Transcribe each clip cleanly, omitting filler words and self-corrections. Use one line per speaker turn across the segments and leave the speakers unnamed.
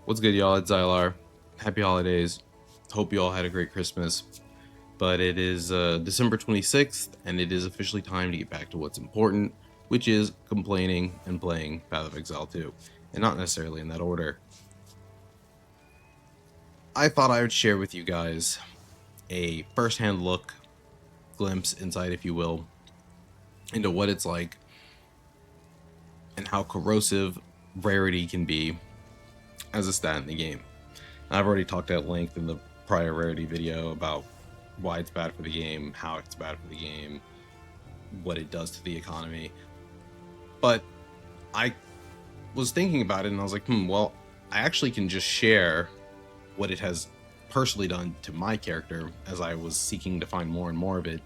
What's good, y'all? It's Zylar. Happy holidays. Hope you all had a great Christmas. But it is December 26th, and it is officially time to get back to what's important, which is complaining and playing Path of Exile 2, and not necessarily in that order. I thought I would share with you guys a first-hand look, glimpse, insight, if you will, into what it's like and how corrosive Rarity can be as a stat in the game. I've already talked at length in the prior Rarity video about why it's bad for the game, how it's bad for the game, what it does to the economy. But I was thinking about it and I was like, well, I actually can just share what it has personally done to my character as I was seeking to find more and more of it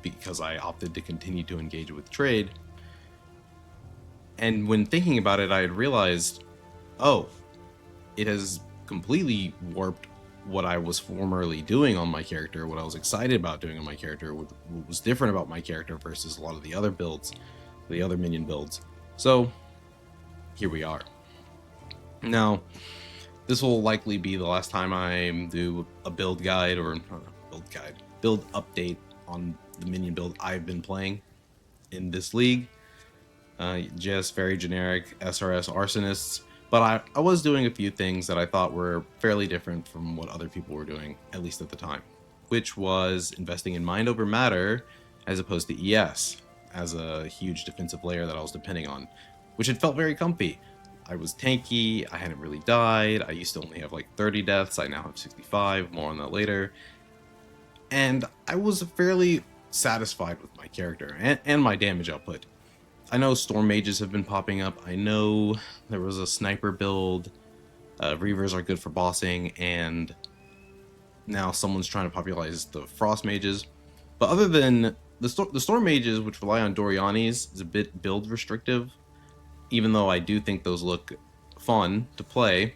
because I opted to continue to engage with trade. And when thinking about it, I had realized, oh, it has completely warped what I was formerly doing on my character, what I was excited about doing on my character, what was different about my character versus a lot of the other builds, the other minion builds. So here we are. Now, this will likely be the last time I do a build guide or build update on the minion build I've been playing in this league. Just very generic SRS arsonists. But I was doing a few things that I thought were fairly different from what other people were doing, at least at the time, which was investing in mind over matter as opposed to ES as a huge defensive layer that I was depending on, which had felt very comfy. I was tanky, I hadn't really died, I used to only have like 30 deaths, I now have 65, more on that later. And I was fairly satisfied with my character and my damage output. I know storm mages have been popping up. I know there was a sniper build. Reavers are good for bossing, and now someone's trying to popularize the frost mages. But other than the storm mages, which rely on Dorianis, is a bit build restrictive. Even though I do think those look fun to play,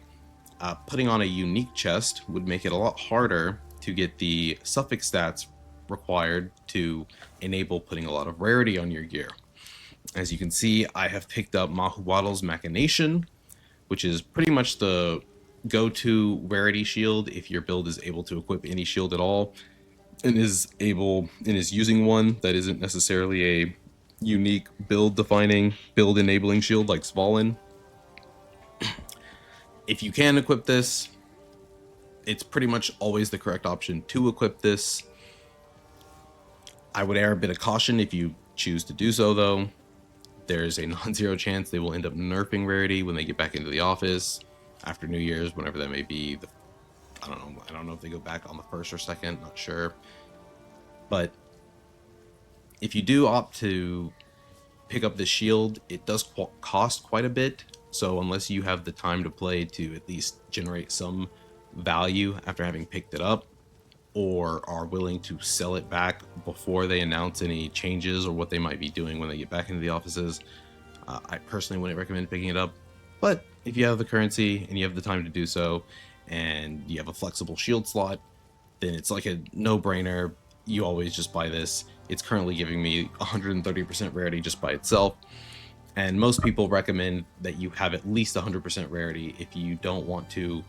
putting on a unique chest would make it a lot harder to get the suffix stats required to enable putting a lot of rarity on your gear. As you can see, I have picked up Mahuxotl's Machination, which is pretty much the go-to rarity shield if your build is able to equip any shield at all, and is using one that isn't necessarily a unique build-defining, build-enabling shield like Svalin. If you can equip this, it's pretty much always the correct option to equip this. I would err a bit of caution if you choose to do so, though. There's a non-zero chance they will end up nerfing Rarity when they get back into the office after New Year's, whenever that may be. I don't know if they go back on the 1st or 2nd, not sure. But if you do opt to pick up the shield, it does cost quite a bit. So unless you have the time to play to at least generate some value after having picked it up, or are willing to sell it back before they announce any changes or what they might be doing when they get back into the offices, I personally wouldn't recommend picking it up. But if you have the currency and you have the time to do so, and you have a flexible shield slot, then it's like a no-brainer. You always just buy this. It's currently giving me 130% rarity just by itself, and most people recommend that you have at least 100% rarity if you don't want to.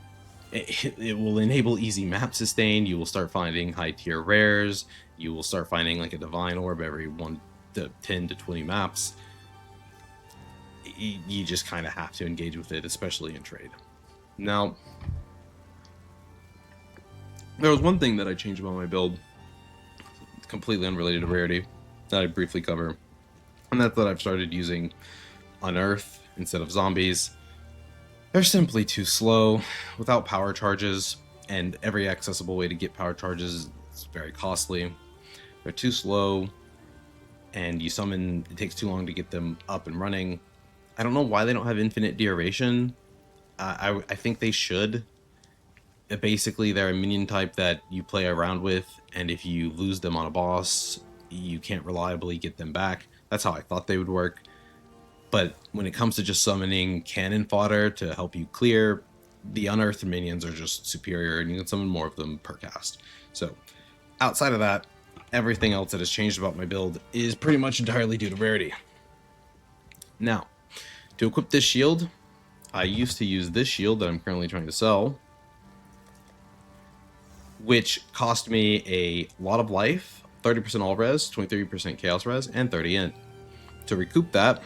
It will enable easy map sustain. You will start finding high tier rares. You will start finding like a divine orb every 1 to 10 to 20 maps. You just kind of have to engage with it, especially in trade. Now, there was one thing that I changed about my build, completely unrelated to rarity, that I briefly cover, and that's that I've started using Unearth instead of zombies. They're simply too slow without power charges, and every accessible way to get power charges is very costly. They're too slow, and you summon, it takes too long to get them up and running. I don't know why they don't have infinite duration. I think they should. Basically, they're a minion type that you play around with, and if you lose them on a boss, you can't reliably get them back. That's how I thought they would work. But when it comes to just summoning cannon fodder to help you clear, the unearthed minions are just superior, and you can summon more of them per cast. So outside of that, everything else that has changed about my build is pretty much entirely due to rarity. Now, to equip this shield, I used to use this shield that I'm currently trying to sell, which cost me a lot of life, 30% all res, 23% chaos res, and 30 int. To recoup that,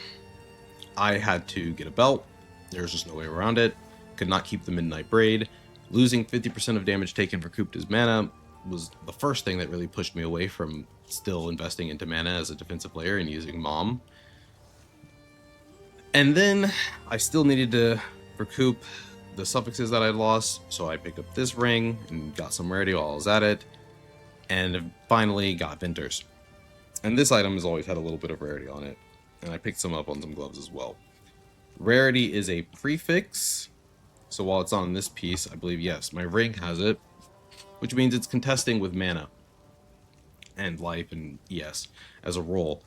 I had to get a belt. There's just no way around it. Could not keep the Midnight Braid. Losing 50% of damage taken recouped as mana was the first thing that really pushed me away from still investing into mana as a defensive player and using Mom. And then I still needed to recoup the suffixes that I'd lost, so I picked up this ring and got some rarity while I was at it, and finally got Vinters. And this item has always had a little bit of rarity on it, and I picked some up on some gloves as well. Rarity is a prefix, so while it's on this piece, I believe, yes, my ring has it, which means it's contesting with mana and life and ES as a role.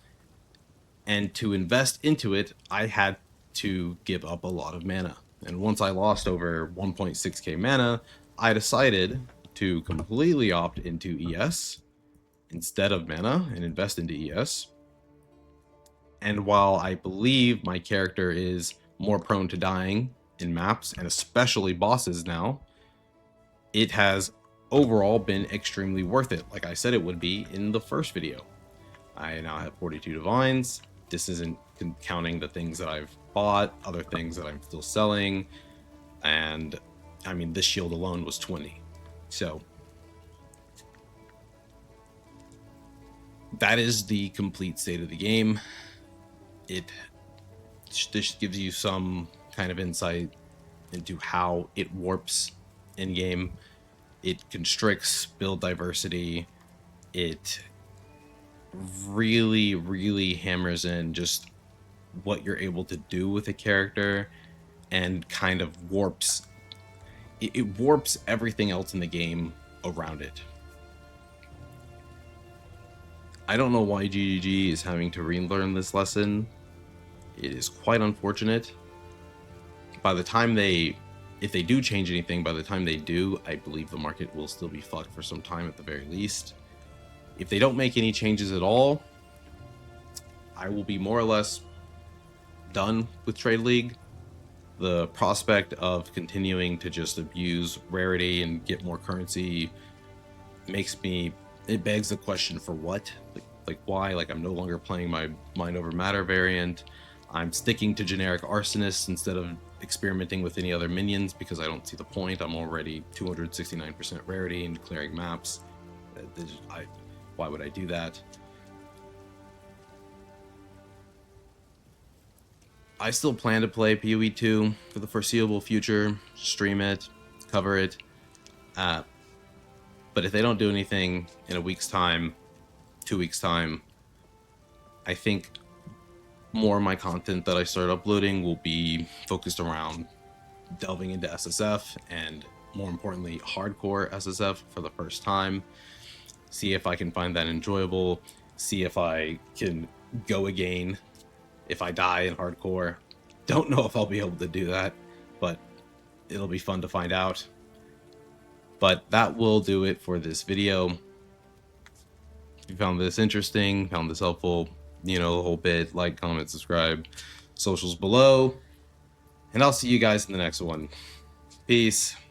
And to invest into it, I had to give up a lot of mana. And once I lost over 1.6k mana, I decided to completely opt into ES instead of mana and invest into ES. And while I believe my character is more prone to dying in maps, and especially bosses now, it has overall been extremely worth it, like I said it would be in the first video. I now have 42 divines. This isn't counting the things that I've bought, other things that I'm still selling, and I mean, this shield alone was 20. So that is the complete state of the game. This gives you some kind of insight into how it warps in game. It constricts build diversity. It really hammers in just what you're able to do with a character, and kind of warps it warps everything else in the game around it. I don't know why GGG is having to relearn this lesson. It is quite unfortunate. By the time if they do change anything, by the time they do, I believe the market will still be fucked for some time at the very least. If they don't make any changes at all, I will be more or less done with Trade League. The prospect of continuing to just abuse rarity and get more currency it begs the question, for what? Like why? Like, I'm no longer playing my mind over matter variant. I'm sticking to generic arsonists instead of experimenting with any other minions because I don't see the point. I'm already 269% rarity and clearing maps. Why would I do that? I still plan to play PoE 2 for the foreseeable future, stream it, cover it. But if they don't do anything in a week's time, 2 weeks' time, I think more of my content that I start uploading will be focused around delving into SSF, and more importantly, hardcore SSF for the first time. See if I can find that enjoyable. See if I can go again if I die in hardcore. Don't know if I'll be able to do that, but it'll be fun to find out. But that will do it for this video. If you found this interesting, found this helpful, the whole bit, like, comment, subscribe, socials below, and I'll see you guys in the next one. Peace.